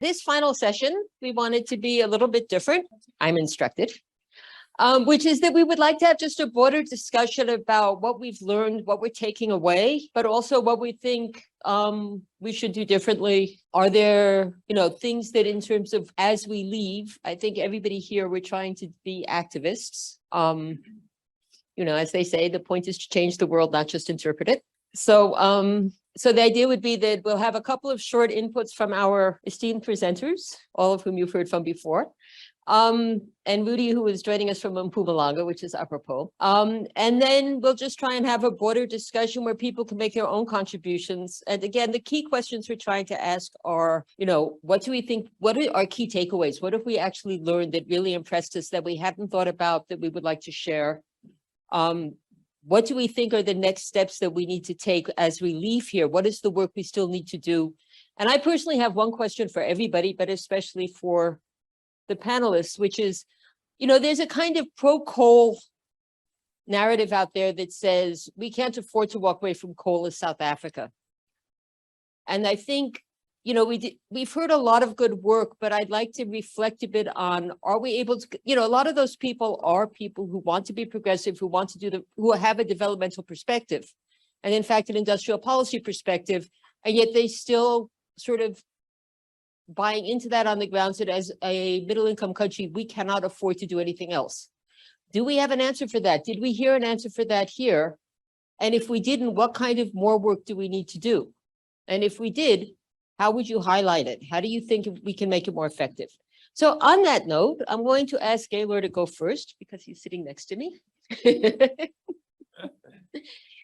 this final session, we wanted to be a little bit different. I'm instructed, which is that we would like to have just a broader discussion about what we've learned, what we're taking away, but also what we think we should do differently. Are there, things that in terms of as we leave, I think everybody here, we're trying to be activists. As they say, the point is to change the world, not just interpret it. So the idea would be that we'll have a couple of short inputs from our esteemed presenters, all of whom you've heard from before. And Rudi, who is joining us from Mpumalanga, which is apropos. And then we'll just try and have a broader discussion where people can make their own contributions. And again, the key questions we're trying to ask are, what do we think, what are our key takeaways? What have we actually learned that really impressed us that we hadn't thought about that we would like to share? What do we think are the next steps that we need to take as we leave here? What is the work we still need to do? And I personally have one question for everybody, but especially for the panelists, which is, there's a kind of pro-coal narrative out there that says we can't afford to walk away from coal as South Africa. And I think, we've heard a lot of good work, but I'd like to reflect a bit on, are we able to, a lot of those people are people who want to be progressive, who want to who have a developmental perspective, and in fact, an industrial policy perspective, and yet they still sort of buying into that on the grounds that as a middle-income country, we cannot afford to do anything else. Do we have an answer for that? Did we hear an answer for that here? And if we didn't, what kind of more work do we need to do? And if we did, how would you highlight it? How do you think we can make it more effective? So on that note, I'm going to ask Gaylor to go first because he's sitting next to me.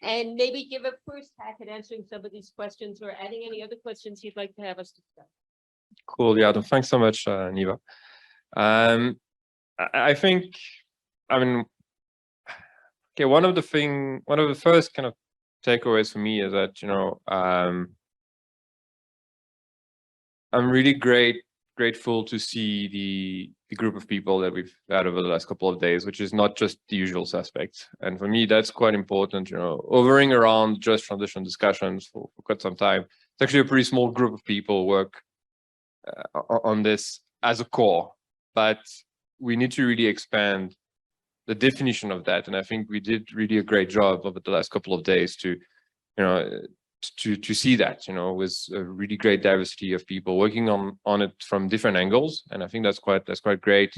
And maybe give a first hack at answering some of these questions or adding any other questions you'd like to have us discuss. Cool. Yeah, thanks so much, Neva. I think, okay, one of the first kind of takeaways for me is that, I'm really grateful to see the group of people that we've had over the last couple of days, which is not just the usual suspects. And for me, that's quite important, hovering around just transition discussions for quite some time. It's actually a pretty small group of people work on this as a core, but we need to really expand the definition of that. And I think we did really a great job over the last couple of days to see that, with a really great diversity of people working on it from different angles. And I think that's quite great.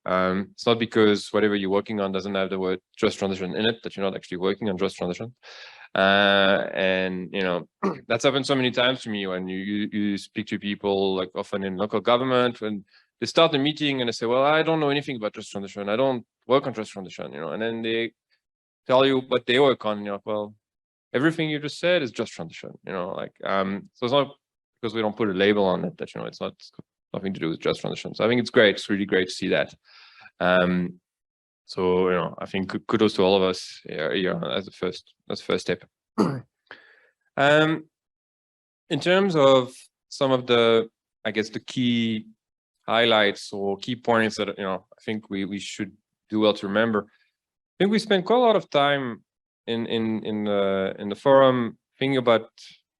It's not because whatever you're working on doesn't have the word just transition in it that you're not actually working on just transition. And that's happened so many times to me when you speak to people, like often in local government, when they start a meeting and they say, well, I don't know anything about just transition, I don't work on just transition, and then they tell you what they work on, and you're like, well, everything you just said is just transition, so it's not because we don't put a label on it that it's nothing to do with just transition. So I think it's great, it's really great to see that. So, I think kudos to all of us here as the first step. In terms of some of the, I guess, the key highlights or key points that, I think we should do well to remember. I think we spent quite a lot of time in the forum thinking about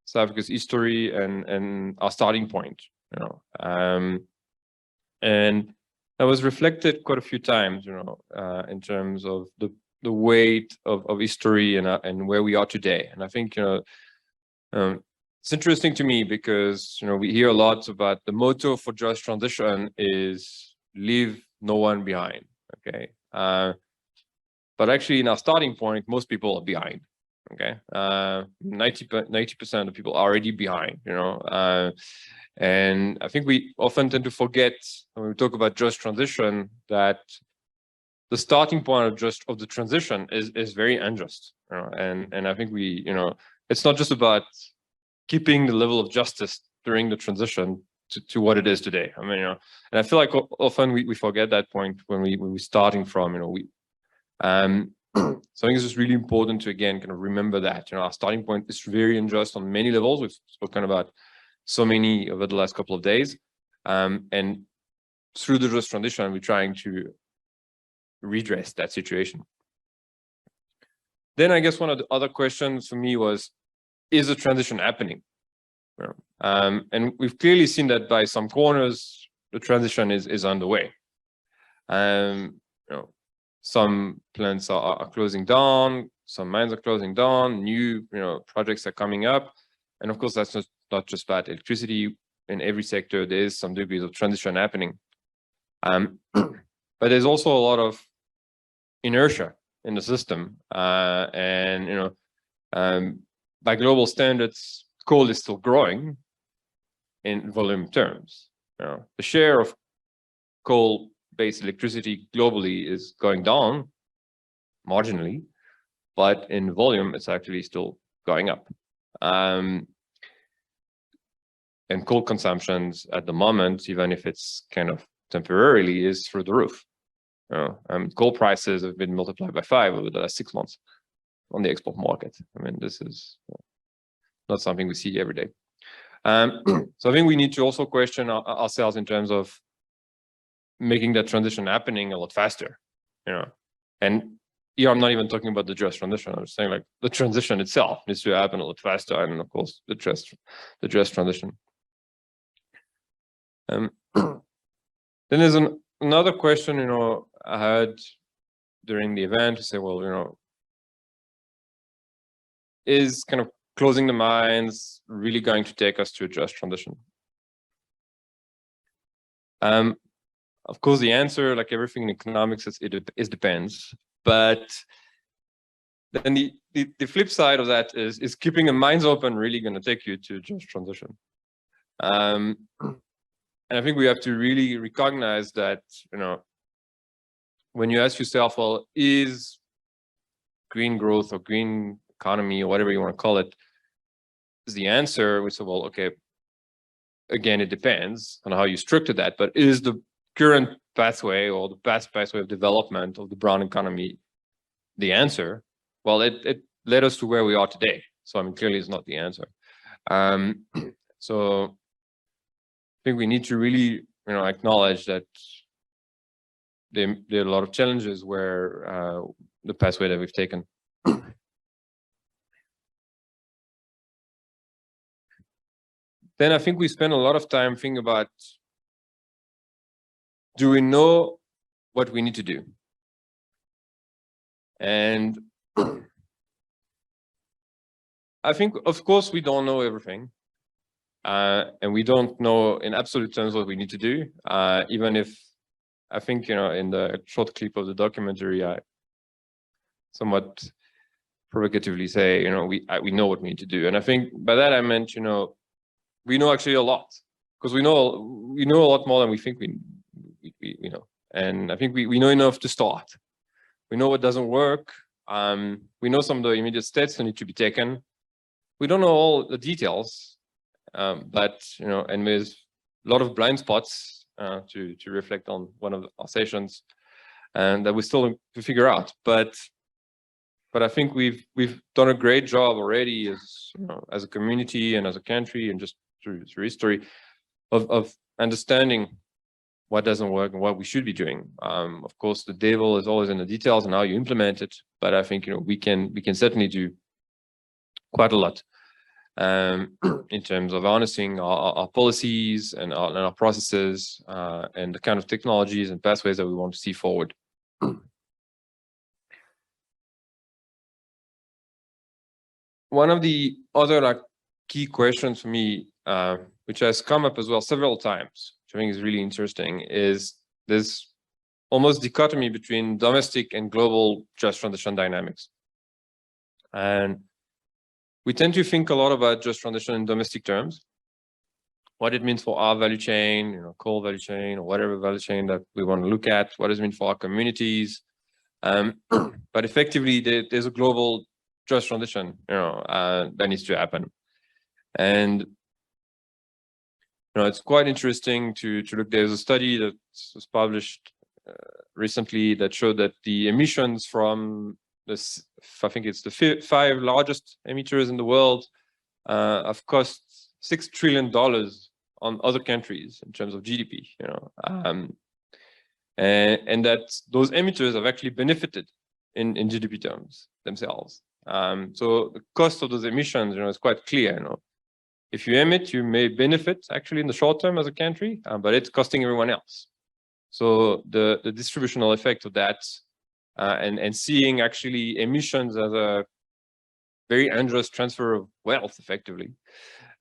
South Africa's history and our starting point, and that was reflected quite a few times, in terms of the weight of history and where we are today. And I think, it's interesting to me because, we hear a lot about the motto for just transition is leave no one behind. Okay. But actually in our starting point, most people are behind. Okay. 90% of people are already behind, and I think we often tend to forget when we talk about just transition that the starting point of the transition is very unjust, and I think it's not just about keeping the level of justice during the transition to what it is today. And I feel like often we forget that point when we're starting from, so I think it's just really important to, again, kind of remember that, our starting point is very unjust on many levels. We've spoken about so many over the last couple of days. And through the just transition, we're trying to redress that situation. Then I guess one of the other questions for me was, is the transition happening? You know. And we've clearly seen that by some corners, the transition is underway. You know, some plants are closing down, some mines are closing down, new projects are coming up, and of course that's not just bad. Electricity in every sector, there is some degrees of transition happening, but there's also a lot of inertia in the system, and by global standards, coal is still growing in volume terms. The share of coal-based electricity globally is going down marginally, but in volume, it's actually still going up. And coal consumptions at the moment, even if it's kind of temporarily, is through the roof. Coal prices have been multiplied by 5 over the last 6 months on the export market. I mean, this is not something we see every day. So I think we need to also question ourselves in terms of making that transition happening a lot faster. And here I'm not even talking about the just transition. I'm saying like the transition itself needs to happen a lot faster, and of course the just transition. Then there's another question, I heard during the event to say, well, is kind of closing the mines really going to take us to a just transition? Of course, the answer, like everything in economics, it depends. But then the flip side of that is keeping the mines open really going to take you to just transition? And I think we have to really recognize that, when you ask yourself, well, is green growth or green economy or whatever you want to call it, is the answer, we say, well, okay, again, it depends on how you structure that, but is the current pathway or the past pathway of development of the brown economy the answer? Well, it led us to where we are today. So I mean, clearly it's not the answer. So I think we need to really, acknowledge that there are a lot of challenges where the pathway that we've taken. Then I think we spend a lot of time thinking about, do we know what we need to do? And I think, of course, we don't know everything. And we don't know in absolute terms what we need to do, even if I think, in the short clip of the documentary, I somewhat provocatively say, we know what we need to do. And I think by that I meant, we know actually a lot, because we know a lot more than we think we know. And I think we know enough to start. We know what doesn't work. We know some of the immediate steps that need to be taken. We don't know all the details, but and there's a lot of blind spots to reflect on one of our sessions, and that we still to figure out. But I think we've done a great job already as a community and as a country, and just through history of understanding what doesn't work and what we should be doing. Of course, the devil is always in the details and how you implement it. But I think we can certainly do quite a lot in terms of harnessing our policies and our processes and the kind of technologies and pathways that we want to see forward. One of the other key questions for me, which has come up as well several times, which I think is really interesting, is this almost dichotomy between domestic and global just transition dynamics. And we tend to think a lot about just transition in domestic terms, what it means for our value chain, coal value chain, or whatever value chain that we want to look at, what does it mean for our communities. But effectively, there's a global just transition, that needs to happen. And it's quite interesting to look. There's a study that was published recently that showed that the emissions from this, I think it's the 5 largest emitters in the world, have cost $6 trillion on other countries in terms of GDP. And that those emitters have actually benefited in GDP terms themselves. So the cost of those emissions, is quite clear. if you emit, you may benefit actually in the short term as a country, but it's costing everyone else. So the distributional effect of that, and seeing actually emissions as a very unjust transfer of wealth, effectively,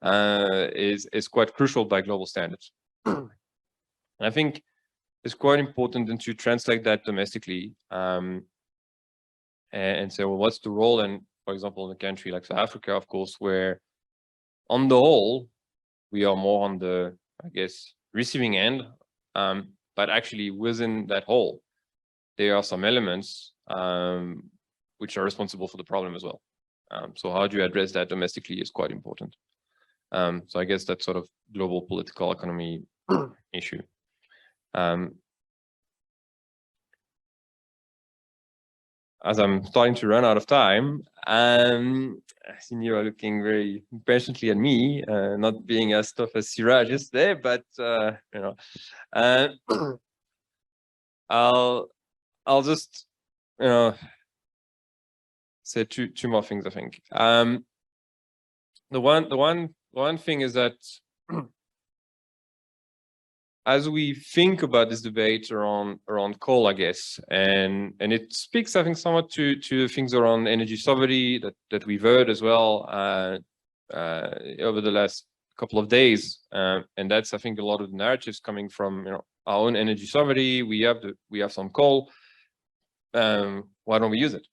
is quite crucial by global standards. And I think it's quite important then to translate that domestically, and say, well, what's the role? And for example, in a country like South Africa, of course, where on the whole, we are more on the, I guess, receiving end, but actually within that whole, there are some elements which are responsible for the problem as well. So how do you address that domestically is quite important. So I guess that's sort of global political economy issue. As I'm starting to run out of time, I see you are looking very patiently at me, not being as tough as Siraj yesterday, but you know, I'll just say two more things, I think. The one thing is that as we think about this debate around coal, I guess, and it speaks, I think, somewhat to things around energy sovereignty that we've heard as well over the last couple of days, and that's, I think, a lot of the narratives coming from our own energy sovereignty. We have some coal. Why don't we use it?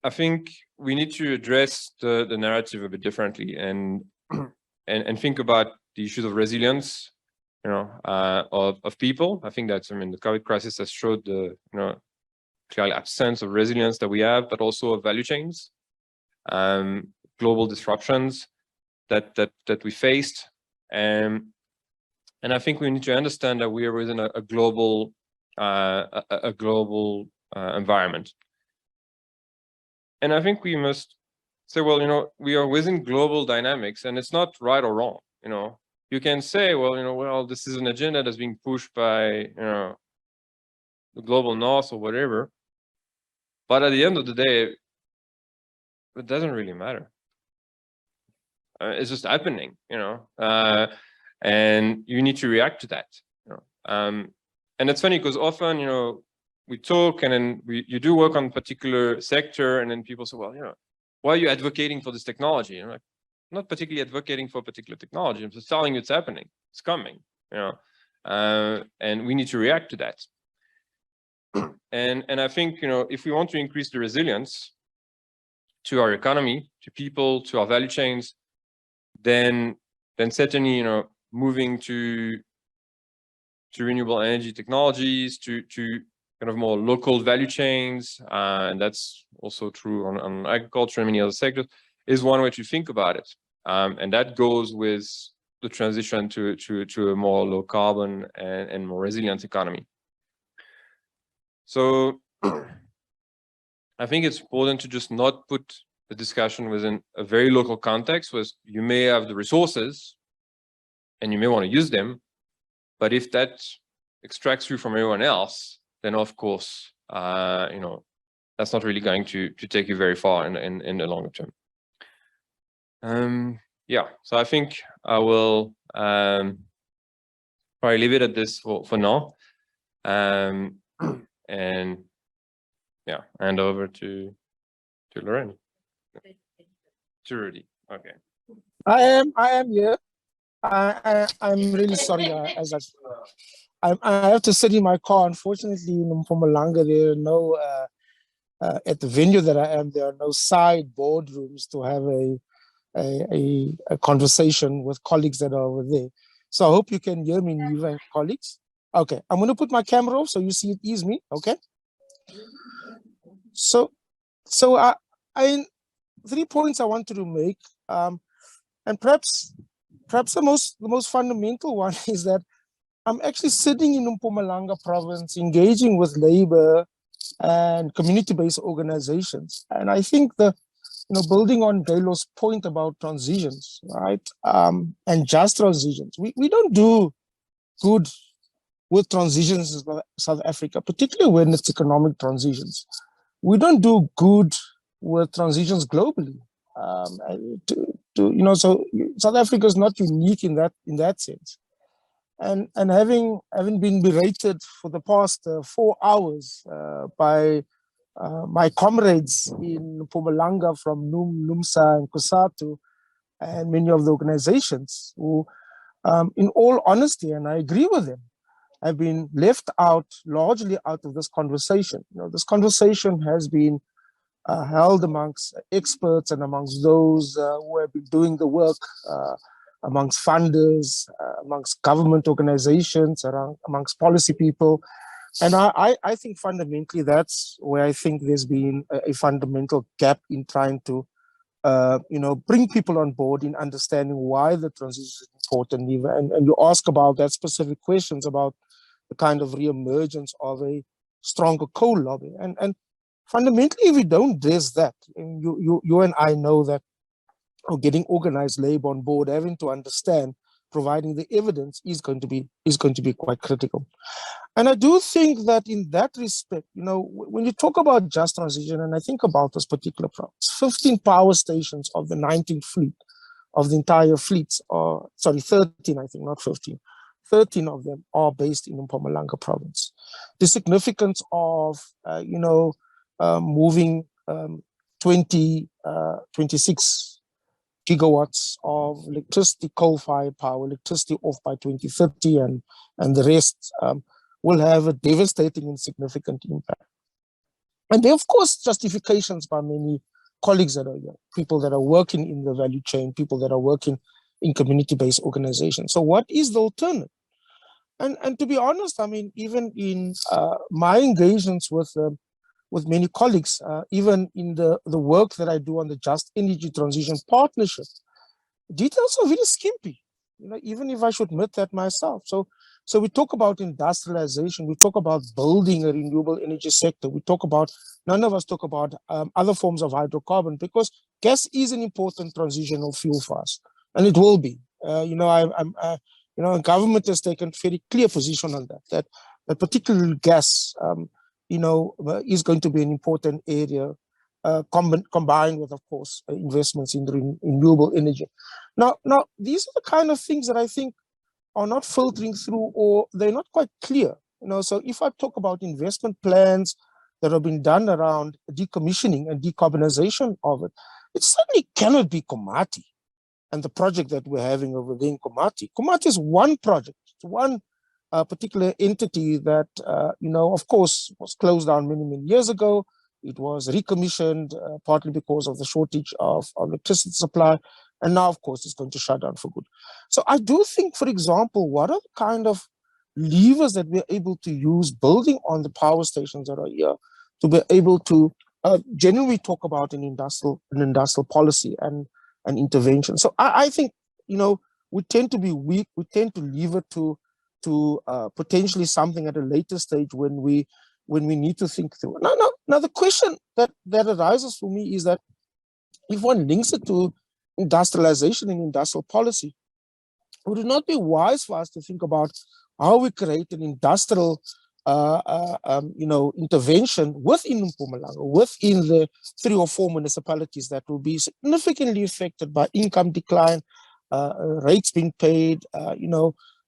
I think we need to address the narrative a bit differently and think about the issues of resilience, of people. I think that's, the COVID crisis has showed the clear absence of resilience that we have, but also of value chains, global disruptions that we faced, and I think we need to understand that we are within a global environment. And I think we must say, well, we are within global dynamics, and it's not right or wrong. You can say, well, this is an agenda that's being pushed by, the global north or whatever. But at the end of the day, it doesn't really matter. It's just happening, and you need to react to that. And it's funny because often, we talk and then you do work on a particular sector, and then people say, well, why are you advocating for this technology? I'm like, I'm not particularly advocating for a particular technology. I'm just telling you it's happening. It's coming, and we need to react to that. And I think, if we want to increase the resilience to our economy, to people, to our value chains, then certainly, moving to renewable energy technologies, to kind of more local value chains, and that's also true on agriculture and many other sectors, is one way to think about it. And that goes with the transition to a more low carbon and more resilient economy. So I think it's important to just not put the discussion within a very local context, where you may have the resources and you may want to use them, but if that extracts you from everyone else, then of course, that's not really going to take you very far in the longer term. Yeah, so I think I will probably leave it at this for now. And yeah, hand over to Lorraine. To Rudi. Okay. I am here. I'm really sorry. I have to sit in my car. Unfortunately, in Mpumalanga, there are no at the venue that I am. There are no side boardrooms to have a conversation with colleagues that are over there. So I hope you can hear me, Neva and colleagues. Okay, I'm going to put my camera off so you see it is me. Okay. So I 3 points I wanted to make, and perhaps the most fundamental one is that I'm actually sitting in Mpumalanga province, engaging with labor and community-based organizations, and I think building on Gaylor's point about transitions, right, and just transitions, we don't do good with transitions in South Africa, particularly when it's economic transitions. We don't do good with transitions globally. So South Africa is not unique in that sense. And having been berated for the past 4 hours by my comrades in Mpumalanga from NUMSA and COSATU and many of the organizations who, in all honesty, and I agree with them, have been left out, largely out of this conversation. This conversation has been held amongst experts and amongst those who have been doing the work, amongst funders, amongst government organizations, amongst policy people. And I think fundamentally that's where I think there's been a fundamental gap in trying to bring people on board in understanding why the transition is important. And you ask about that specific questions about the kind of reemergence of a stronger coal lobby. And fundamentally, if we don't address that, and you and I know that getting organized labor on board, having to understand, providing the evidence is going to be quite critical. And I do think that in that respect, when you talk about just transition, and I think about this particular province, 15 power stations of the 19th fleet, of the entire fleets, or sorry, 13, I think, not 15. 13 of them are based in Mpumalanga province. The significance of, moving 26 gigawatts of electricity, coal-fired power, electricity off by 2030, and the rest will have a devastating and significant impact. And there are, of course, justifications by many colleagues that are here, people that are working in the value chain, people that are working in community-based organizations. So what is the alternative? And to be honest, I mean, even in my engagements with many colleagues, even in the work that I do on the Just Energy Transition Partnership, details are very skimpy, even if I should admit that myself. So we talk about industrialization, we talk about building a renewable energy sector, none of us talk about other forms of hydrocarbon, because gas is an important transitional fuel for us, and it will be. Government has taken a very clear position on that particularly gas, is going to be an important area, combined with, of course, investments in renewable energy. Now, these are the kind of things that I think are not filtering through, or they're not quite clear. So if I talk about investment plans that have been done around decommissioning and decarbonization of it, it certainly cannot be Komati and the project that we're having over there in Komati. Komati is one project, it's one particular entity that, of course, was closed down many, many years ago. It was recommissioned partly because of the shortage of electricity supply. And now, of course, it's going to shut down for good. So I do think, for example, what are the kind of levers that we're able to use building on the power stations that are here to be able to genuinely talk about an industrial policy and intervention. So I think, we tend to be weak. We tend to leave it to potentially something at a later stage when we need to think through. Now the question that arises for me is that if one links it to industrialization and industrial policy, would it not be wise for us to think about how we create an industrial intervention within Mpumalanga, within the 3 or 4 municipalities that will be significantly affected by income decline, rates being paid,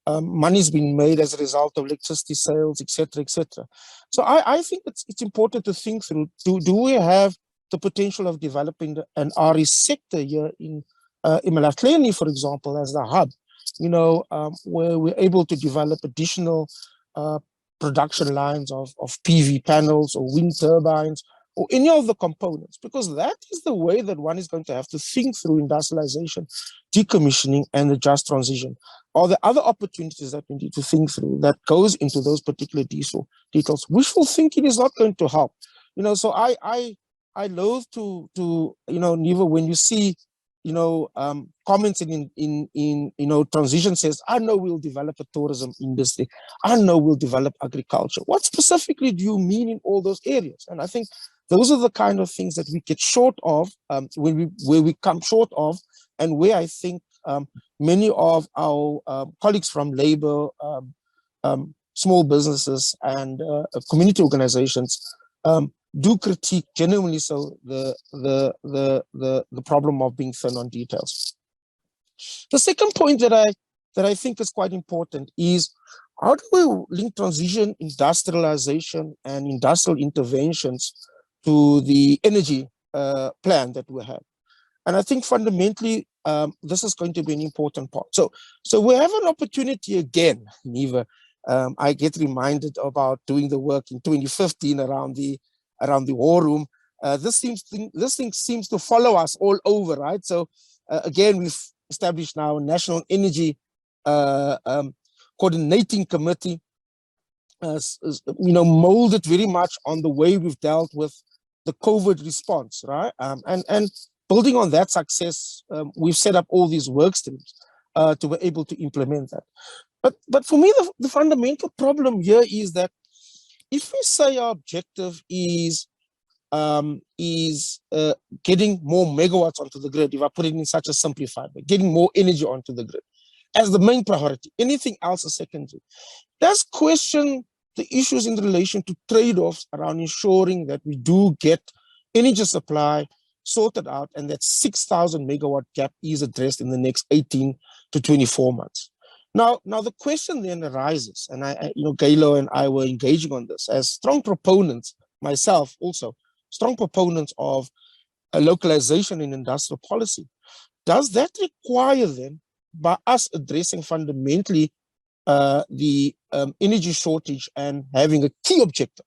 money's being made as a result of electricity sales, etc., etc. So I think it's important to think through, do we have the potential of developing an RE sector here in Plenary, for example, as the hub, where we're able to develop additional production lines of PV panels or wind turbines or any of the components, because that is the way that one is going to have to think through industrialization, decommissioning, and the just transition. Are there other opportunities that we need to think through that goes into those particular details? Wishful thinking is not going to help. So I loathe to Neva, when you see comments in transition says, I know we'll develop a tourism industry, I know we'll develop agriculture. What specifically do you mean in all those areas? And I think those are the kind of things that we get short of, where we come short of, and where I think many of our colleagues from labor, small businesses, and community organizations do critique genuinely so the problem of being thin on details. The second point that I think is quite important is, how do we link transition, industrialization, and industrial interventions to the energy plan that we have? And I think fundamentally, this is going to be an important part. So we have an opportunity again, Neva. I get reminded about doing the work in 2015 around the war room. This thing seems to follow us all over, right? So again, we've established now a National Energy Coordinating Committee, molded very much on the way we've dealt with the COVID response, right? And building on that success, we've set up all these work streams to be able to implement that. But for me, the fundamental problem here is that if we say our objective is getting more megawatts onto the grid, if I put it in such a simplified way, getting more energy onto the grid as the main priority, anything else is secondary. Let's question the issues in relation to trade-offs around ensuring that we do get energy supply sorted out and that 6,000 megawatt gap is addressed in the next 18 to 24 months. Now the question then arises, and Gaylor and I were engaging on this as strong proponents, myself also, strong proponents of a localization in industrial policy. Does that require then, by us addressing fundamentally the energy shortage and having a key objective,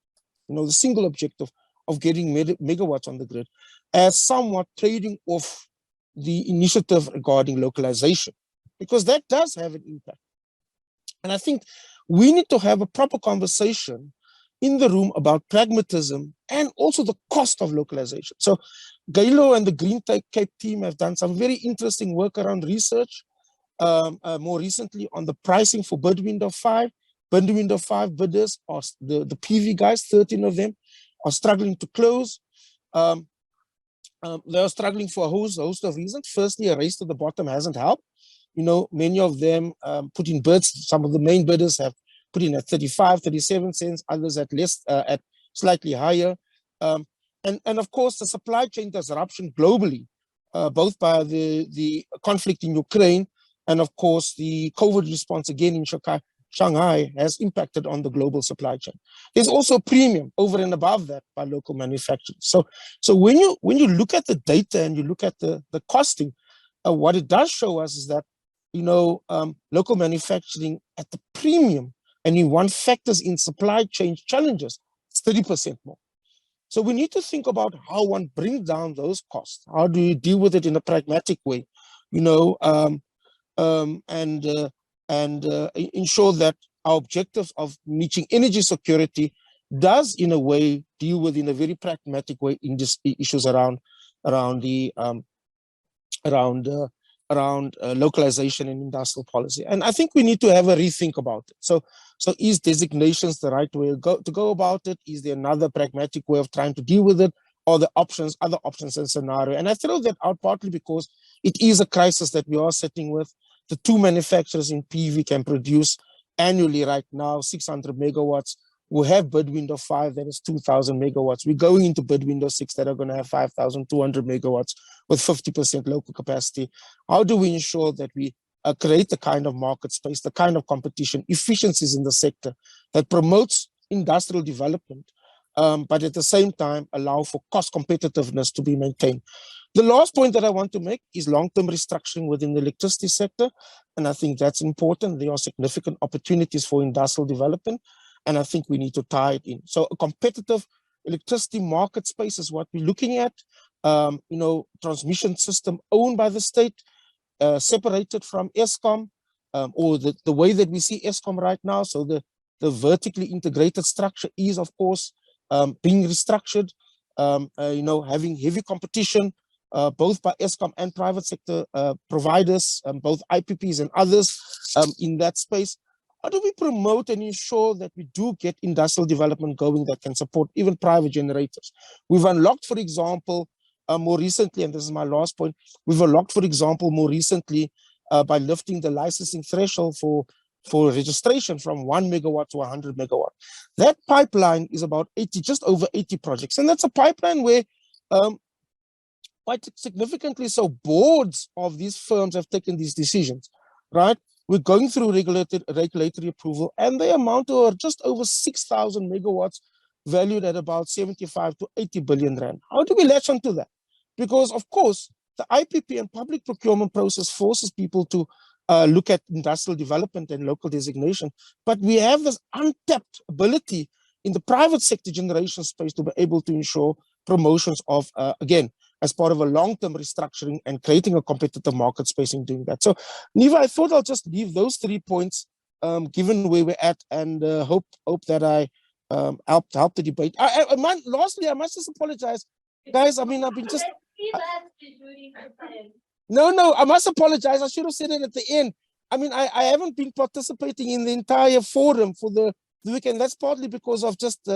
the single objective of getting megawatts on the grid, as somewhat trading off the initiative regarding localization? Because that does have an impact. And I think we need to have a proper conversation in the room about pragmatism and also the cost of localization. So Gaylor and the Green Cape team have done some very interesting work around research, more recently on the pricing for bid window 5. Bid window 5 bidders, are the PV guys, 13 of them, are struggling to close. They are struggling for a host of reasons. Firstly, a race to the bottom hasn't helped. Many of them put in bids. Some of the main bidders have put in at 35, 37 cents, others at less, at slightly higher. And of course, the supply chain disruption globally, both by the conflict in Ukraine and of course the COVID response again in Shanghai has impacted on the global supply chain. There's also a premium over and above that by local manufacturers. So when you look at the data and you look at the costing, what it does show us is that local manufacturing at the premium, and in one factors in supply chain challenges, it's 30% more. So we need to think about how one brings down those costs. How do you deal with it in a pragmatic way, and ensure that our objectives of reaching energy security does, in a way, deal with in a very pragmatic way in these issues around localization and industrial policy. And I think we need to have a rethink about it. So is designations the right way to go about it? Is there another pragmatic way of trying to deal with it? Or the options, other options and scenario? And I throw that out partly because it is a crisis that we are sitting with. The two manufacturers in PV can produce annually right now 600 megawatts. We have bid window 5, that is 2,000 megawatts. We're going into bid window 6 that are going to have 5,200 megawatts with 50% local capacity. How do we ensure that we create the kind of market space, the kind of competition, efficiencies in the sector that promotes industrial development, but at the same time allow for cost competitiveness to be maintained? The last point that I want to make is long-term restructuring within the electricity sector. And I think that's important. There are significant opportunities for industrial development. And I think we need to tie it in. So a competitive electricity market space is what we're looking at. Transmission system owned by the state, separated from Eskom, or the way that we see Eskom right now. So the vertically integrated structure is, of course, being restructured, having heavy competition, both by Eskom and private sector providers, both IPPs and others in that space. How do we promote and ensure that we do get industrial development going that can support even private generators? We've unlocked, for example, more recently, and this is my last point, we've unlocked, for example, more recently by lifting the licensing threshold for for registration from 1 megawatt to 100 megawatt. That pipeline is about 80, just over 80 projects. And that's a pipeline where quite significantly so boards of these firms have taken these decisions, right? We're going through regulatory approval, and they amount to just over 6,000 megawatts valued at about 75 to 80 billion rand. How do we latch onto that? Because of course, the IPP and public procurement process forces people to look at industrial development and local designation, but we have this untapped ability in the private sector generation space to be able to ensure promotions of, again, as part of a long-term restructuring and creating a competitive market space in doing that. So, Neva, I thought I'll just leave those 3 points, given where we're at, and hope that I helped the debate. Lastly, I must just apologize, guys. I mean, I've been just. No, I must apologize. I should have said it at the end. I mean, I haven't been participating in the entire forum for the weekend. That's partly because of just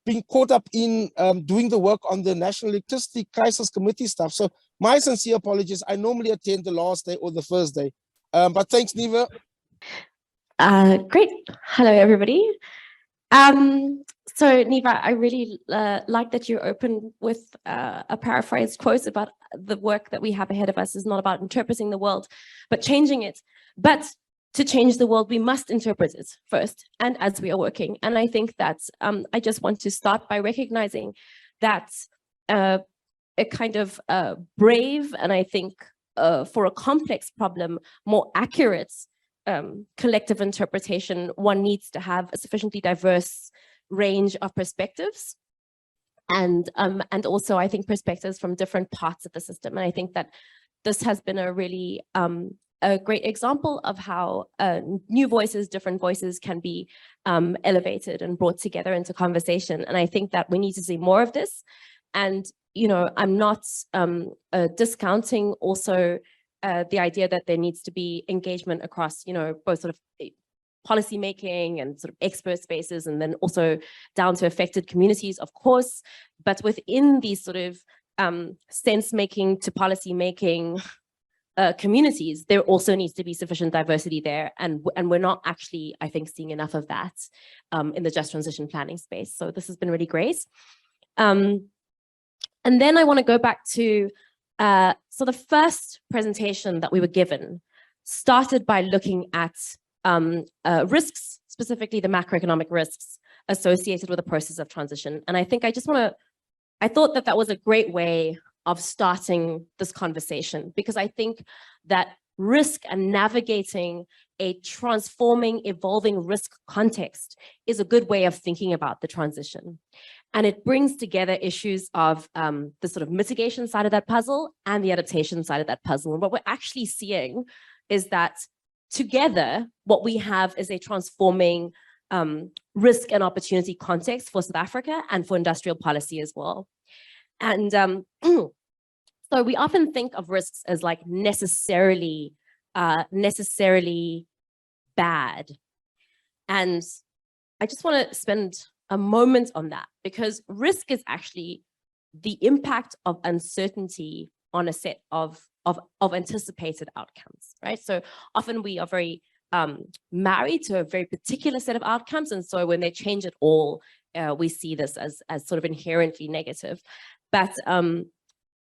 being caught up in doing the work on the National Electricity Crisis Committee stuff. So my sincere apologies. I normally attend the last day or the first day. But thanks, Neva. Great. Hello, everybody. So Neva, I really like that you opened with a paraphrased quote about the work that we have ahead of us is not about interpreting the world, but changing it. But to change the world, we must interpret it first, and as we are working. And I think that I just want to start by recognizing that a kind of brave, and I think for a complex problem, more accurate collective interpretation, one needs to have a sufficiently diverse range of perspectives, and also I think perspectives from different parts of the system. And I think that this has been a really a great example of how new voices, different voices can be elevated and brought together into conversation. And I think that we need to see more of this. And, you know, I'm not discounting also the idea that there needs to be engagement across, you know, both sort of policy making and sort of expert spaces, and then also down to affected communities, of course. But within these sort of sense making to policy making communities, there also needs to be sufficient diversity there, and we're not actually, I think, seeing enough of that in the just transition planning space. So this has been really great. And then I want to go back to so the first presentation that we were given started by looking at risks, specifically the macroeconomic risks associated with the process of transition. And I think I thought that that was a great way of starting this conversation, because I think that risk and navigating a transforming, evolving risk context is a good way of thinking about the transition. And it brings together issues of the sort of mitigation side of that puzzle and the adaptation side of that puzzle. And what we're actually seeing is that together, what we have is a transforming risk and opportunity context for South Africa and for industrial policy as well. And so we often think of risks as like necessarily bad. And I just want to spend a moment on that, because risk is actually the impact of uncertainty on a set of anticipated outcomes, right? So often we are very married to a very particular set of outcomes, and so when they change at all, we see this as sort of inherently negative. But and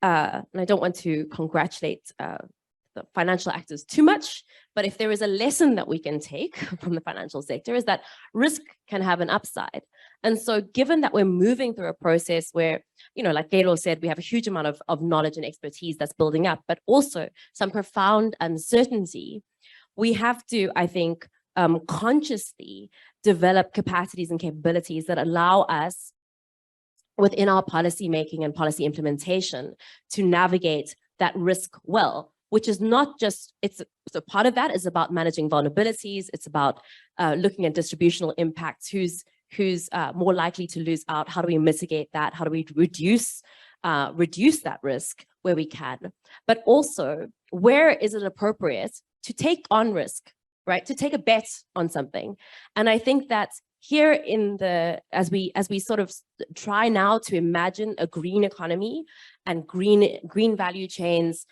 I don't want to congratulate the financial actors too much, but if there is a lesson that we can take from the financial sector, is that risk can have an upside. And so given that we're moving through a process where, you know, like Gaylor said, we have a huge amount of knowledge and expertise that's building up, but also some profound uncertainty, we have to, I think, consciously develop capacities and capabilities that allow us within our policy making and policy implementation to navigate that risk well, which is not just, so part of that is about managing vulnerabilities. It's about looking at distributional impacts, who's more likely to lose out, how do we mitigate that, how do we reduce that risk where we can, but also where is it appropriate to take on risk, right? To take a bet on something. And I think that here in the, as we sort of try now to imagine a green economy and green value chains,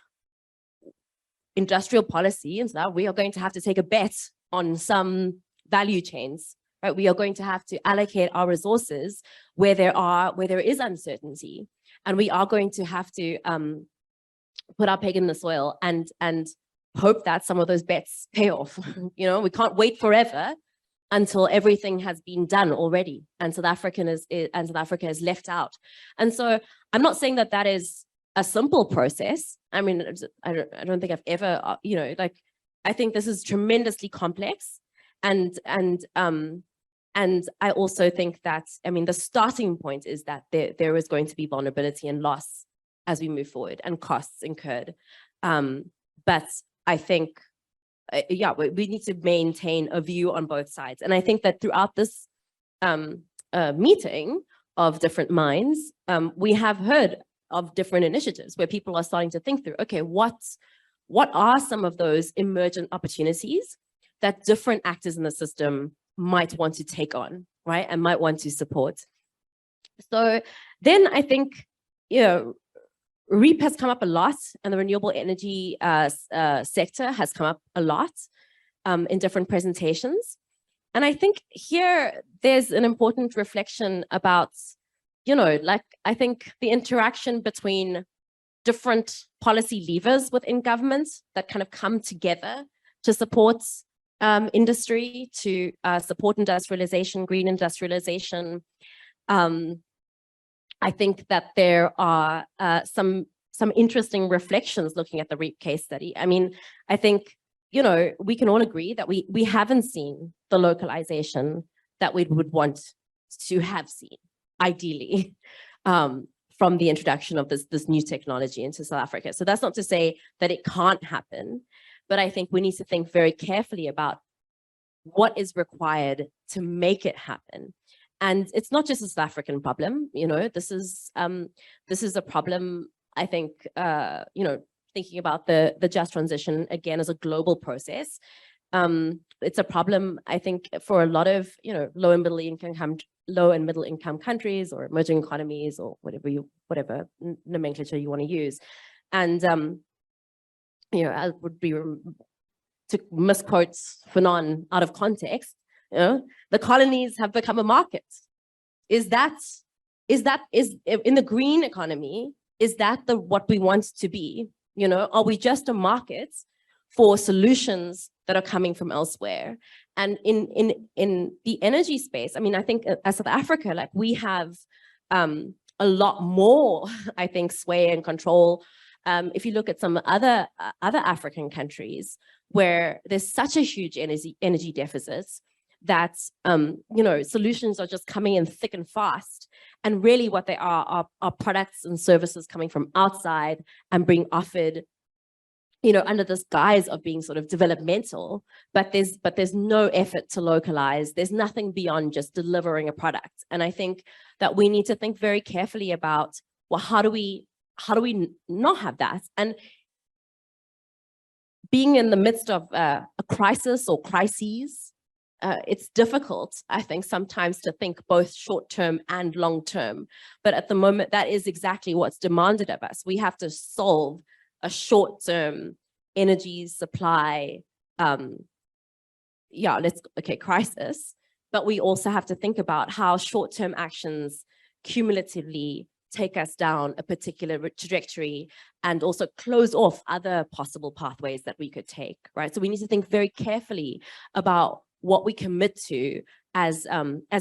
industrial policy, and so that we are going to have to take a bet on some value chains, right? We are going to have to allocate our resources where there is uncertainty, and we are going to have to put our peg in the soil and hope that some of those bets pay off. You know, we can't wait forever until everything has been done already, and South Africa is left out. And so I'm not saying that that is a simple process. I mean, I don't think I've ever, you know, like, I think this is tremendously complex, and I also think that, I mean, the starting point is that there is going to be vulnerability and loss as we move forward, and costs incurred. But I think, yeah, we need to maintain a view on both sides. And I think that throughout this meeting of different minds, we have heard of different initiatives where people are starting to think through, okay, what are some of those emergent opportunities that different actors in the system might want to take on, right? And might want to support. So then I think, you know, REAP has come up a lot, and the renewable energy sector has come up a lot in different presentations. And I think here there's an important reflection about, you know, like, I think the interaction between different policy levers within government that kind of come together to support industry, to support industrialization, green industrialization. I think that there are some interesting reflections looking at the REAP case study. I mean, I think, you know, we can all agree that we haven't seen the localization that we would want to have seen, ideally, from the introduction of this new technology into South Africa. So that's not to say that it can't happen, but I think we need to think very carefully about what is required to make it happen. And it's not just a South African problem, you know, this is a problem, I think, you know, thinking about the just transition again as a global process. It's a problem, I think, for a lot of, you know, low and middle income countries or emerging economies, or whatever nomenclature you want to use. And you know, I would be to misquote Fanon out of context, you know, the colonies have become a market. Is in the green economy, is that what we want to be? You know, are we just a market for solutions that are coming from elsewhere? And in the energy space, I mean, I think as South Africa, like, we have a lot more, I think, sway and control. If you look at some other African countries where there's such a huge energy deficits, that you know, solutions are just coming in thick and fast, and really what they are products and services coming from outside and being offered, you know, under this guise of being sort of developmental, but there's no effort to localize. There's nothing beyond just delivering a product. And I think that we need to think very carefully about, well, how do we not have that? And being in the midst of a crisis or crises, it's difficult, I think, sometimes to think both short-term and long-term. But at the moment, that is exactly what's demanded of us. We have to solve a short-term energy supply, crisis. But we also have to think about how short-term actions cumulatively take us down a particular trajectory, and also close off other possible pathways that we could take, right? So we need to think very carefully about what we commit to as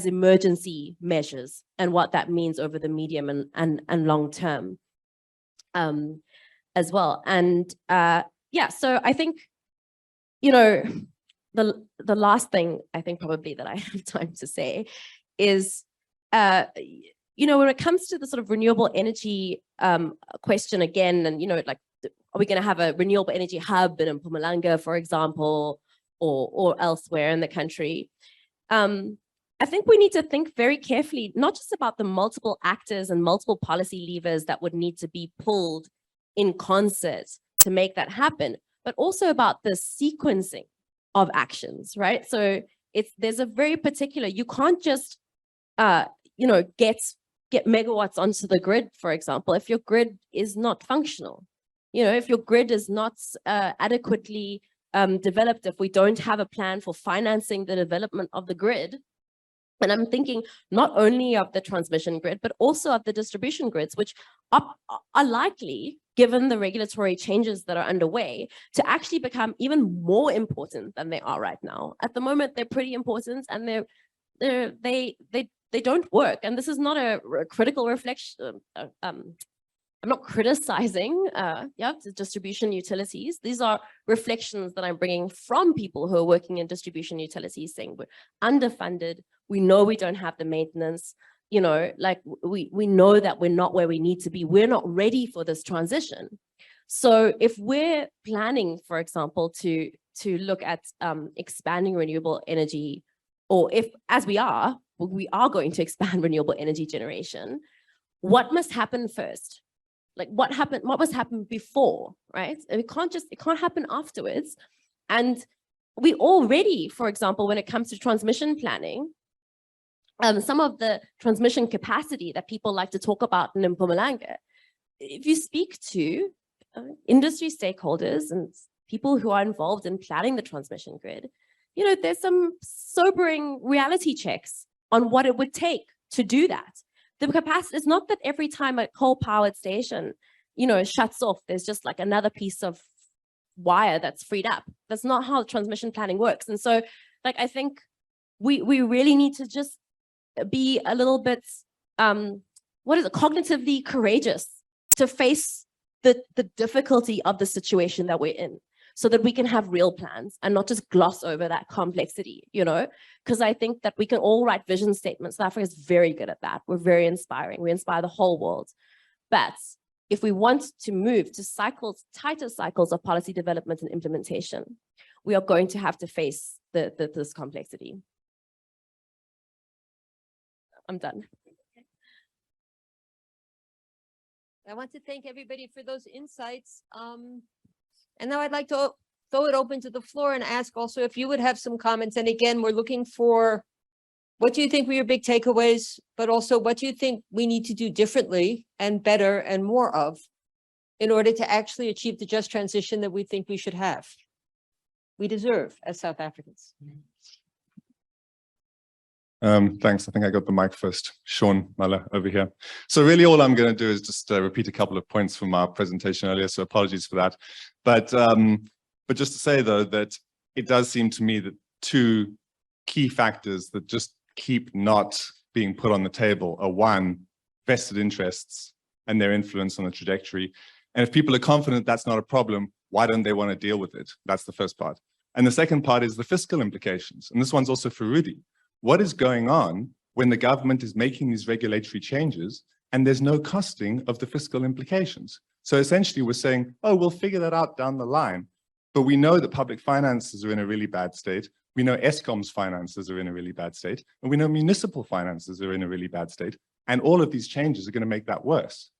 emergency measures, and what that means over the medium and long term as well. And yeah, so I think, you know, the last thing I think probably that I have time to say is, you know, when it comes to the sort of renewable energy question again, and, you know, like, are we going to have a renewable energy hub in Mpumalanga, for example, or elsewhere in the country? I think we need to think very carefully, not just about the multiple actors and multiple policy levers that would need to be pulled in concert to make that happen, but also about the sequencing of actions, right? So there's a very particular, you can't just, you know, get megawatts onto the grid, for example, if your grid is not functional. You know, if your grid is not adequately developed if we don't have a plan for financing the development of the grid. And I'm thinking not only of the transmission grid, but also of the distribution grids, which are likely, given the regulatory changes that are underway, to actually become even more important than they are right now. At the moment, they're pretty important, and they don't work. And this is not a critical reflection. I'm not criticizing the distribution utilities. These are reflections that I'm bringing from people who are working in distribution utilities, saying we're underfunded. We know we don't have the maintenance. You know, like we know that we're not where we need to be. We're not ready for this transition. So if we're planning, for example, to look at expanding renewable energy, or if, as we are going to expand renewable energy generation, what must happen first? Like what must happen before, right? And it can't happen afterwards. And we already, for example, when it comes to transmission planning, some of the transmission capacity that people like to talk about in Mpumalanga, if you speak to industry stakeholders and people who are involved in planning the transmission grid, you know, there's some sobering reality checks on what it would take to do that. The capacity is not that every time a coal-powered station, you know, shuts off, there's just like another piece of wire that's freed up. That's not how transmission planning works. And so, like, I think we really need to just be a little bit, cognitively courageous to face the difficulty of the situation that we're in, so that we can have real plans and not just gloss over that complexity, you know, because I think that we can all write vision statements. South Africa is very good at that. We're very inspiring. We inspire the whole world. But if we want to move to tighter cycles of policy development and implementation, we are going to have to face this complexity. I'm done. I want to thank everybody for those insights. And now I'd like to throw it open to the floor and ask also if you would have some comments. And again, we're looking for, what do you think were your big takeaways, but also what do you think we need to do differently and better and more of in order to actually achieve the just transition that we think we should have, we deserve as South Africans. Thanks. I think I got the mic first. Sean Muller over here. So really all I'm going to do is just repeat a couple of points from our presentation earlier, so apologies for that. But just to say, though, that it does seem to me that two key factors that just keep not being put on the table are, one, vested interests and their influence on the trajectory. And if people are confident that's not a problem, why don't they want to deal with it? That's the first part. And the second part is the fiscal implications. And this one's also for Rudi. What is going on when the government is making these regulatory changes and there's no costing of the fiscal implications? So essentially we're saying, oh, we'll figure that out down the line. But we know that public finances are in a really bad state. We know Eskom's finances are in a really bad state. And we know municipal finances are in a really bad state. And all of these changes are going to make that worse.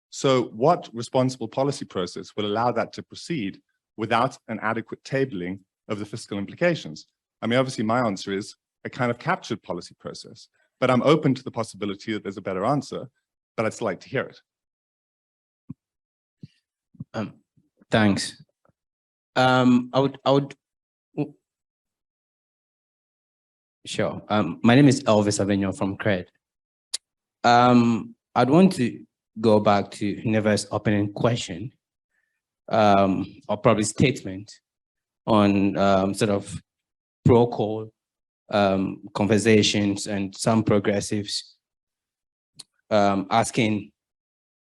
So what responsible policy process will allow that to proceed without an adequate tabling of the fiscal implications? I mean, obviously my answer is a kind of captured policy process, but I'm open to the possibility that there's a better answer, but I'd still like to hear it. Thanks. Sure. My name is Elvis Avignon from CRED. I'd want to go back to Neva's opening question, or probably statement on sort of pro-coal conversations and some progressives asking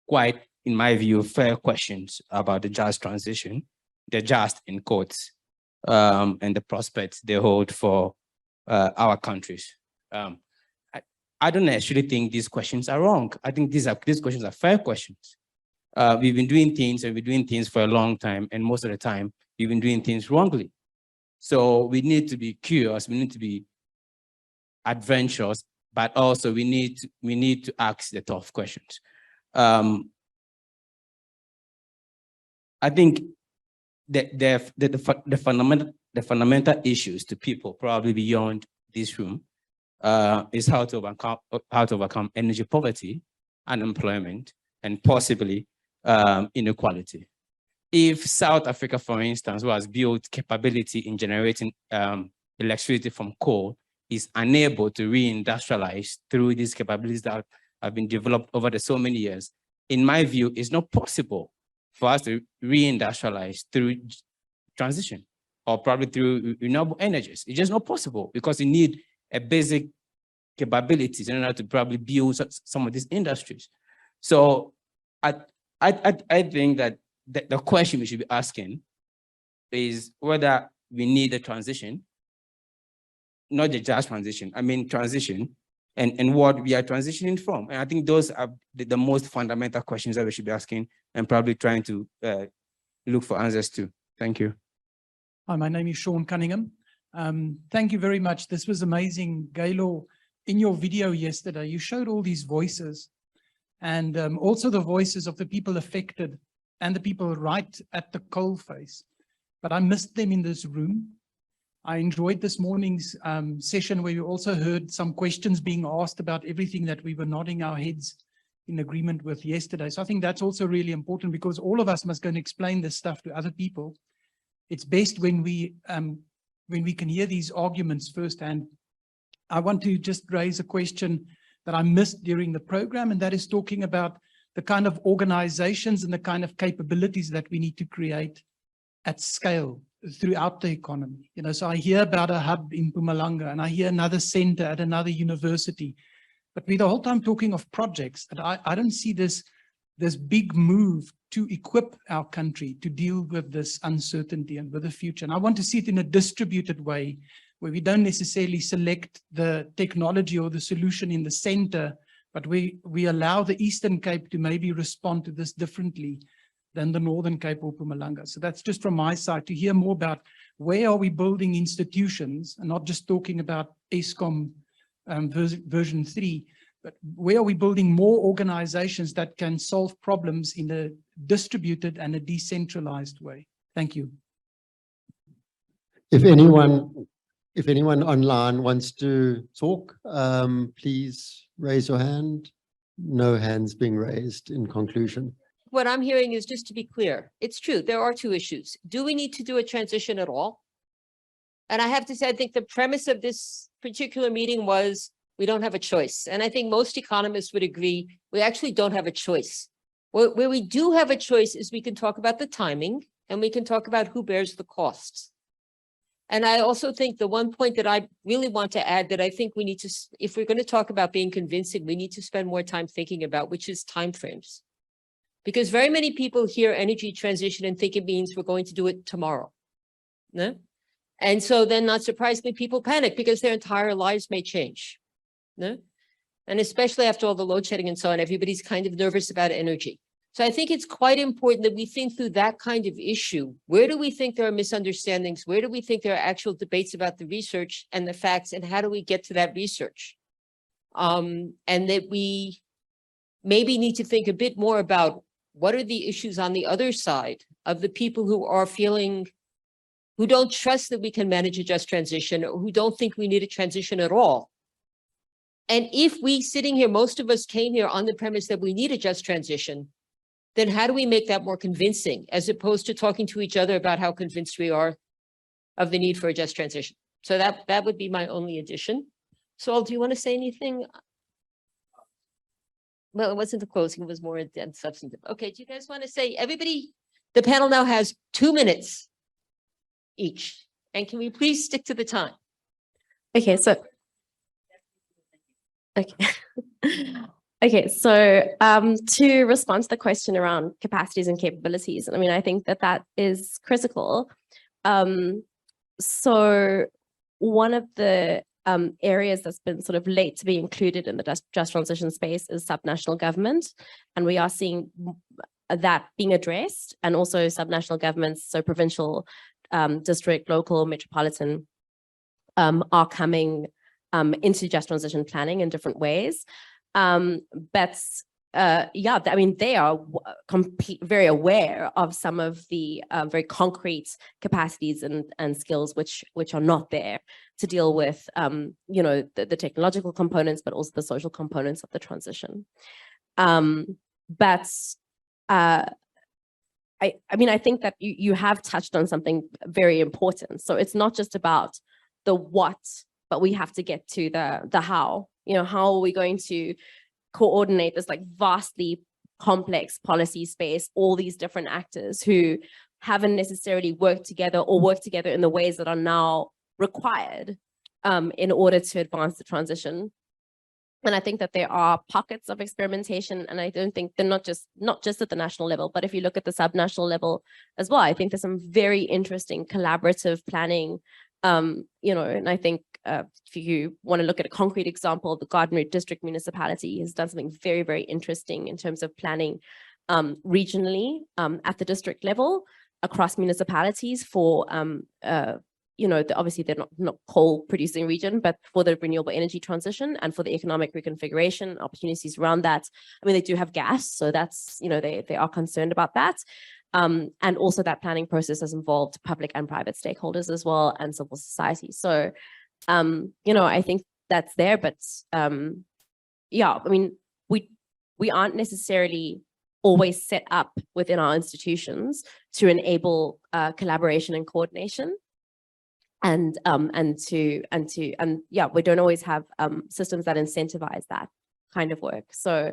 quite, in my view, fair questions about the just transition, the just in quotes, and the prospects they hold for our countries. I don't actually think these questions are wrong. I think these questions are fair questions. We've been doing things and we've been doing things for a long time, and most of the time we've been doing things wrongly. So we need to be curious, we need to be adventurous, but also we need to ask the tough questions. I think the fundamental issues to people probably beyond this room is how to overcome energy poverty, unemployment, and possibly inequality. if South Africa, for instance, who has built capability in generating electricity from coal, is unable to reindustrialize through these capabilities that have been developed over the so many years, in my view, it's not possible for us to reindustrialize through transition or probably through renewable energies. It's just not possible because you need a basic capabilities in order to probably build some of these industries. So I think that the question we should be asking is whether we need a transition, not the just transition, I mean transition, and what we are transitioning from. And I think those are the most fundamental questions that we should be asking and probably trying to look for answers to. Thank you. Hi, my name is Sean Cunningham. Thank you very much. This was amazing. Gaylor, in your video yesterday, you showed all these voices and also the voices of the people affected and the people right at the coalface. But I missed them in this room. I enjoyed this morning's session where you also heard some questions being asked about everything that we were nodding our heads in agreement with yesterday. So I think that's also really important because all of us must go and explain this stuff to other people. It's best when we can hear these arguments firsthand. I want to just raise a question that I missed during the program, and that is talking about the kind of organizations and the kind of capabilities that we need to create at scale throughout the economy. You know, so I hear about a hub in Mpumalanga and I hear another center at another university, but we're the whole time talking of projects, and I don't see this big move to equip our country to deal with this uncertainty and with the future. And I want to see it in a distributed way where we don't necessarily select the technology or the solution in the center, but we allow the Eastern Cape to maybe respond to this differently than the Northern Cape or Mpumalanga. So that's just from my side to hear more about where are we building institutions and not just talking about ESCOM version 3, but where are we building more organizations that can solve problems in a distributed and a decentralized way? Thank you. If anyone online wants to talk, please raise your hand. No hands being raised in conclusion. What I'm hearing is, just to be clear, it's true, there are two issues. Do we need to do a transition at all? And I have to say, I think the premise of this particular meeting was we don't have a choice. And I think most economists would agree, we actually don't have a choice. Where we do have a choice is we can talk about the timing and we can talk about who bears the costs. And I also think the one point that I really want to add that I think we need to, if we're going to talk about being convincing, we need to spend more time thinking about, which is timeframes. Because very many people hear energy transition and think it means we're going to do it tomorrow. No? And so then not surprisingly, people panic because their entire lives may change. No? And especially after all the load shedding and so on, everybody's kind of nervous about energy. So I think it's quite important that we think through that kind of issue. Where do we think there are misunderstandings? Where do we think there are actual debates about the research and the facts, and how do we get to that research? And that we maybe need to think a bit more about what are the issues on the other side of the people who are feeling, who don't trust that we can manage a just transition, or who don't think we need a transition at all. And if we sitting here, most of us came here on the premise that we need a just transition, then how do we make that more convincing, as opposed to talking to each other about how convinced we are of the need for a just transition? So that would be my only addition. Saul, do you want to say anything? Well, it wasn't the closing, it was more substantive. Okay, do you guys want to say, everybody, the panel now has 2 minutes each. And can we please stick to the time? Okay, so okay, so to respond to the question around capacities and capabilities, I mean, I think that is critical. So one of the areas that's been sort of late to be included in the just transition space is subnational government, and we are seeing that being addressed, and also subnational governments, so provincial, district, local, metropolitan, are coming into just transition planning in different ways. But yeah, I mean, they are very aware of some of the very concrete capacities and skills which are not there to deal with, you know, the technological components, but also the social components of the transition. But I mean, I think that you have touched on something very important. So it's not just about the what, but we have to get to the how. You know, how are we going to coordinate this like vastly complex policy space, all these different actors who haven't necessarily worked together or work together in the ways that are now required in order to advance the transition. And I think that there are pockets of experimentation, and I don't think they're not just at the national level, but if you look at the subnational level as well, I think there's some very interesting collaborative planning, you know, and I think if you want to look at a concrete example, the Garden Route District Municipality has done something very, very interesting in terms of planning regionally at the district level across municipalities for you know, obviously they're not coal producing region, but for the renewable energy transition and for the economic reconfiguration opportunities around that. I mean, they do have gas, so that's, you know, they are concerned about that. And also that planning process has involved public and private stakeholders as well, and civil society. So, you know, I think that's there, but yeah, I mean, we aren't necessarily always set up within our institutions to enable collaboration and coordination. And yeah, we don't always have systems that incentivize that kind of work. So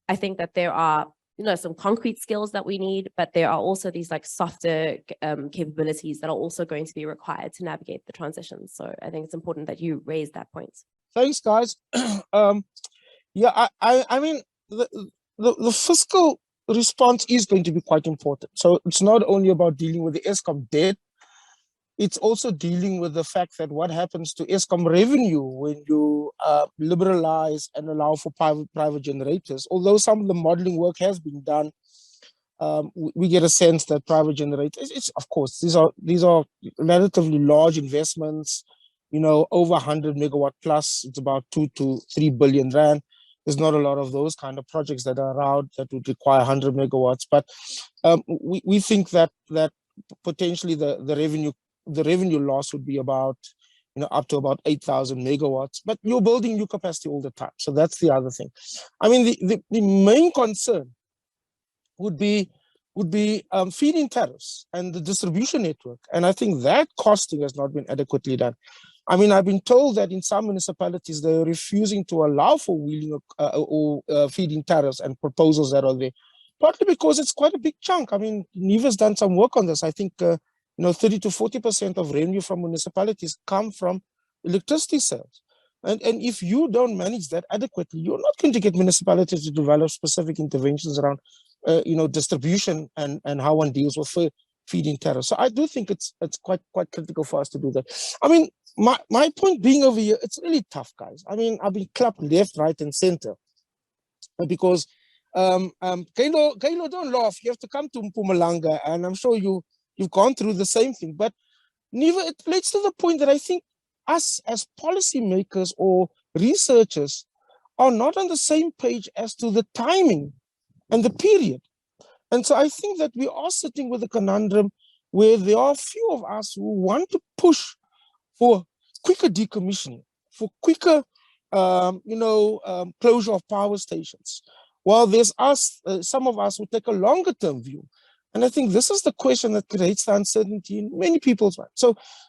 I think that there are, you know, some concrete skills that we need, but there are also these like softer capabilities that are also going to be required to navigate the transition. So I think it's important that you raise that point. Thanks, guys. Yeah, I mean, the fiscal response is going to be quite important. So it's not only about dealing with the Eskom debt, it's also dealing with the fact that what happens to Eskom revenue when you liberalize and allow for private generators. Although some of the modeling work has been done, we get a sense that private generators, it's of course, these are relatively large investments, you know, over 100 megawatt plus, it's about 2 to 3 billion rand. There's not a lot of those kind of projects that are around that would require 100 megawatts. But we think that potentially the revenue loss would be about, you know, up to about 8,000 megawatts, but you're building new capacity all the time. So that's the other thing. I mean, the main concern would be feed-in tariffs and the distribution network. And I think that costing has not been adequately done. I mean, I've been told that in some municipalities, they're refusing to allow for wheeling or feed-in tariffs and proposals that are there, partly because it's quite a big chunk. I mean, Neva's done some work on this. I think, you know, 30 to 40% of revenue from municipalities come from electricity sales. And if you don't manage that adequately, you're not going to get municipalities to develop specific interventions around, you know, distribution and how one deals with feed-in tariffs. So I do think it's quite critical for us to do that. I mean, my point being over here, it's really tough, guys. I mean, I've been clapped left, right, and center because Gaylor, don't laugh. You have to come to Mpumalanga, and I'm sure you've gone through the same thing. But Neva, it relates to the point that I think us as policymakers or researchers are not on the same page as to the timing and the period. And so I think that we are sitting with a conundrum where there are a few of us who want to push for quicker decommissioning, for quicker, closure of power stations, while there's some of us who take a longer term view. And I think this is the question that creates the uncertainty in many people's minds.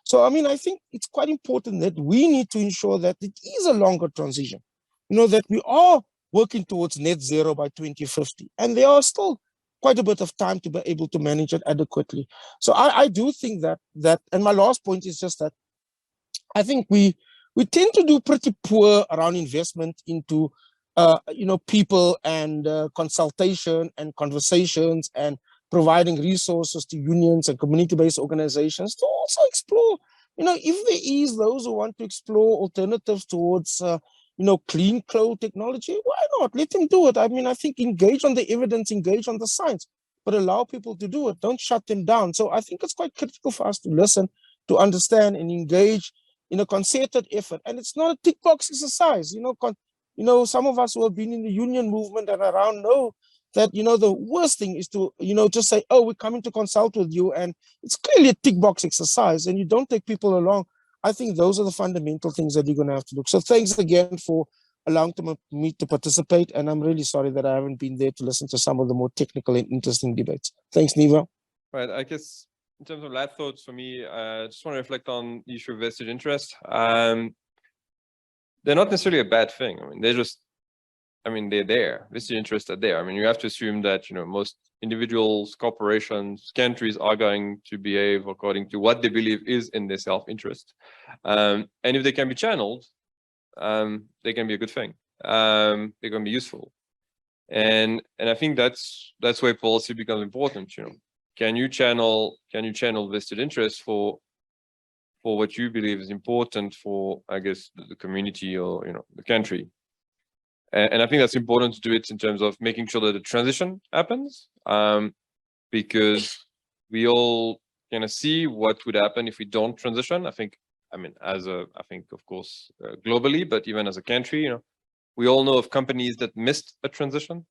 So I mean, I think it's quite important that we need to ensure that it is a longer transition, you know, that we are working towards net zero by 2050. And there are still quite a bit of time to be able to manage it adequately. So I do think that, and my last point is just that I think we tend to do pretty poor around investment into, people and consultation and conversations and providing resources to unions and community-based organizations to also explore, you know, if there is those who want to explore alternatives towards, clean coal technology, why not? Let them do it. I mean, I think engage on the evidence, engage on the science, but allow people to do it. Don't shut them down. So I think it's quite critical for us to listen, to understand and engage in a concerted effort. And it's not a tick box exercise. Some of us who have been in the union movement and around know that, the worst thing is to, just say, oh, we're coming to consult with you. And it's clearly a tick box exercise and you don't take people along. I think those are the fundamental things that you're going to have to look. So thanks again for allowing me to participate. And I'm really sorry that I haven't been there to listen to some of the more technical and interesting debates. Thanks, Neva. Right. I guess in terms of last thoughts for me, I just want to reflect on the issue of vested interest. They're not necessarily a bad thing. I mean, they're there. Vested interests are there. I mean, you have to assume that, most individuals, corporations, countries are going to behave according to what they believe is in their self-interest. And if they can be channeled, they can be a good thing. They can be useful. And I think that's where policy becomes important. Can you channel vested interest for what you believe is important for, I guess, the community or the country? And I think that's important to do it in terms of making sure that the transition happens, because we all kind of see what would happen if we don't transition. I think, of course, globally, but even as a country, we all know of companies that missed a transition.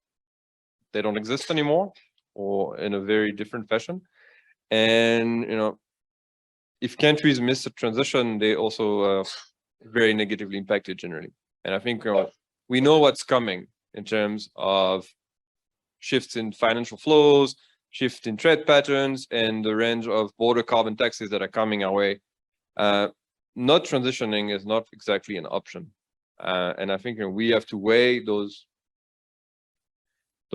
They don't exist anymore, or in a very different fashion. And, if countries miss a transition, they also very negatively impacted generally. And I think we know what's coming in terms of shifts in financial flows, shift in trade patterns, and the range of border carbon taxes that are coming our way. Not transitioning is not exactly an option. And I think we have to weigh those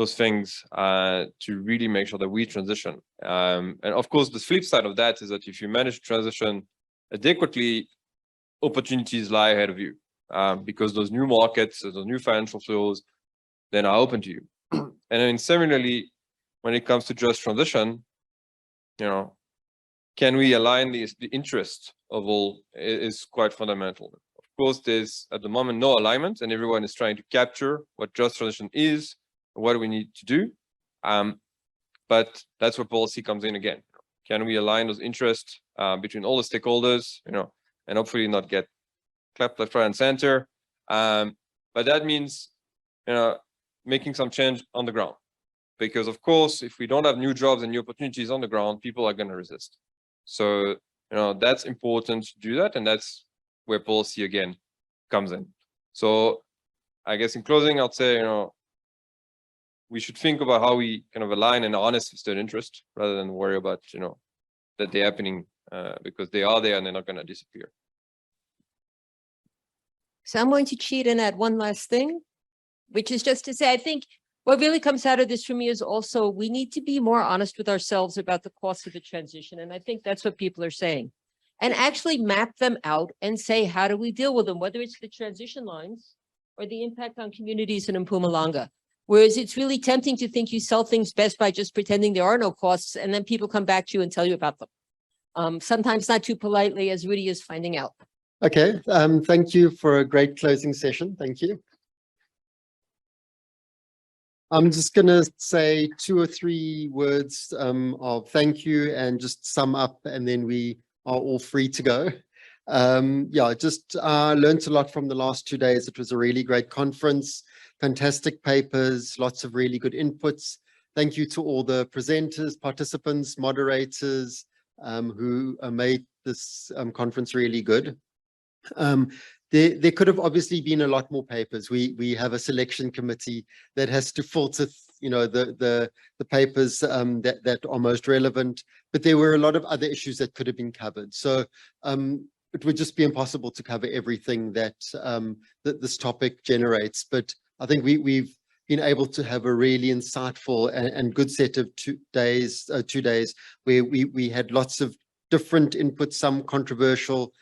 things to really make sure that we transition. And of course, the flip side of that is that if you manage to transition adequately, opportunities lie ahead of you, because those new markets, those new financial flows, then are open to you. And then similarly, when it comes to just transition, can we align the interest of all is quite fundamental. Of course, there's at the moment no alignment, and everyone is trying to capture what just transition is, what do we need to do. But that's where policy comes in again. Can we align those interests between all the stakeholders, and hopefully not get clapped left, right, and center. But that means, making some change on the ground. Because of course, if we don't have new jobs and new opportunities on the ground, people are going to resist. So, that's important to do that. And that's where policy again comes in. So I guess in closing, I'd say, we should think about how we kind of align and honest vested interest rather than worry about, that they're happening because they are there and they're not going to disappear. So I'm going to cheat and add one last thing, which is just to say, I think what really comes out of this for me is also we need to be more honest with ourselves about the cost of the transition. And I think that's what people are saying. And actually map them out and say, how do we deal with them, whether it's the transition lines or the impact on communities in Mpumalanga. Whereas it's really tempting to think you sell things best by just pretending there are no costs, and then people come back to you and tell you about them. Sometimes not too politely, as Rudi is finding out. Okay, thank you for a great closing session. Thank you. I'm just going to say 2 or 3 words of thank you and just sum up, and then we are all free to go. Yeah, just learned a lot from the last 2 days. It was a really great conference, fantastic papers, lots of really good inputs. Thank you to all the presenters, participants, moderators who made this conference really good. There could have obviously been a lot more papers. We have a selection committee that has to filter, the papers that are most relevant, but there were a lot of other issues that could have been covered. So it would just be impossible to cover everything that this topic generates. But I think we've been able to have a really insightful and good set of 2 days where we had lots of different inputs, some controversial,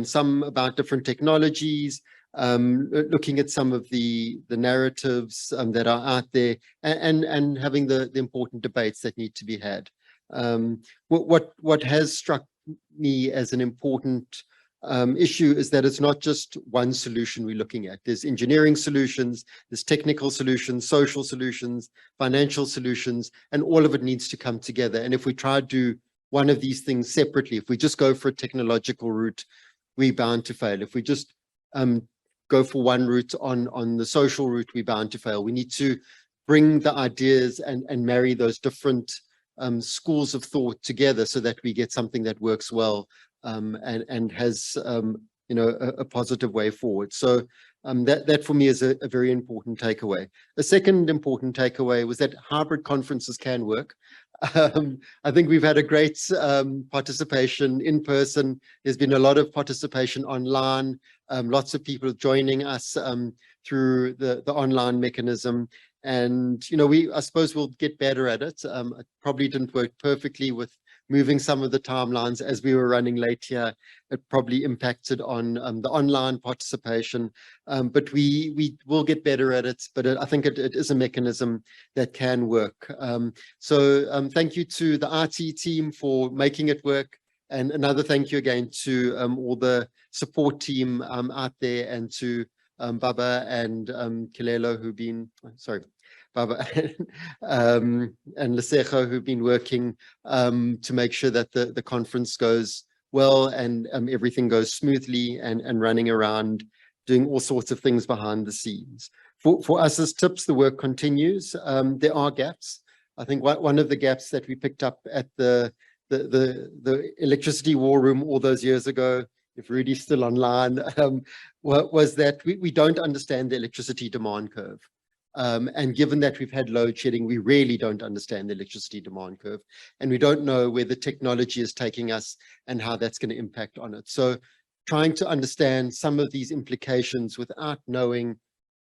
some about different technologies, looking at some of the narratives that are out there, and having the important debates that need to be had. What has struck me as an important issue is that it's not just one solution we're looking at. There's engineering solutions, there's technical solutions, social solutions, financial solutions, and all of it needs to come together. And if we try to do one of these things separately, if we just go for a technological route, we're bound to fail. If we just go for one route on the social route, we're bound to fail. We need to bring the ideas and marry those different schools of thought together so that we get something that works well and has a positive way forward. So that for me is a very important takeaway. A second important takeaway was that hybrid conferences can work. I think we've had a great participation in person. There's been a lot of participation online, lots of people joining us through the online mechanism. And, you know, I suppose we'll get better at it. It probably didn't work perfectly with moving some of the timelines as we were running late here. It probably impacted on the online participation, but we will get better at it. But I think it is a mechanism that can work. So thank you to the IT team for making it work. And another thank you again to all the support team out there, and to Baba and Kilelo, who've been, sorry, Baba and Lesejo, who've been working to make sure that the conference goes well and everything goes smoothly, and running around doing all sorts of things behind the scenes. For us as TIPS, the work continues. There are gaps. I think one of the gaps that we picked up at the electricity war room all those years ago, if Rudi's still online, was that we don't understand the electricity demand curve. And given that we've had load shedding, we really don't understand the electricity demand curve. And we don't know where the technology is taking us and how that's going to impact on it. So trying to understand some of these implications without knowing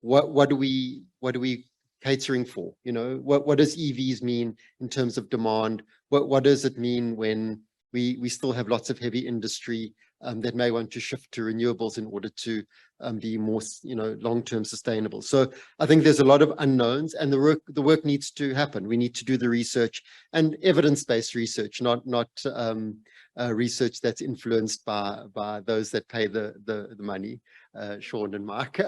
what are we catering for, you know, what does EVs mean in terms of demand? What does it mean when we still have lots of heavy industry that may want to shift to renewables in order to be more, you know, long-term sustainable. So I think there's a lot of unknowns, and the work needs to happen. We need to do the research, and evidence-based research, not research that's influenced by those that pay the money, Sean and Mark,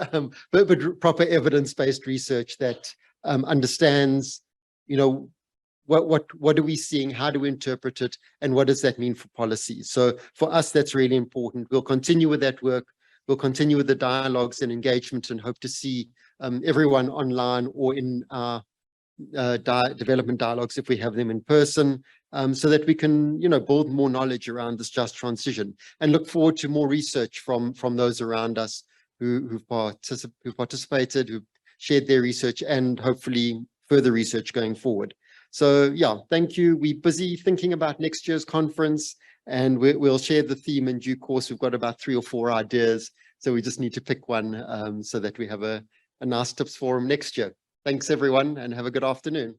but proper evidence-based research that understands, you know, what are we seeing? How do we interpret it? And what does that mean for policy? So for us, that's really important. We'll continue with that work. We'll continue with the dialogues and engagement, and hope to see everyone online or in our development dialogues if we have them in person, so that we can, you know, build more knowledge around this just transition, and look forward to more research from those around us who've participated, who've shared their research, and hopefully further research going forward. So yeah, thank you. We're busy thinking about next year's conference, and we'll share the theme in due course. We've got about 3 or 4 ideas, so we just need to pick one so that we have a nice TIPS forum next year. Thanks everyone, and have a good afternoon.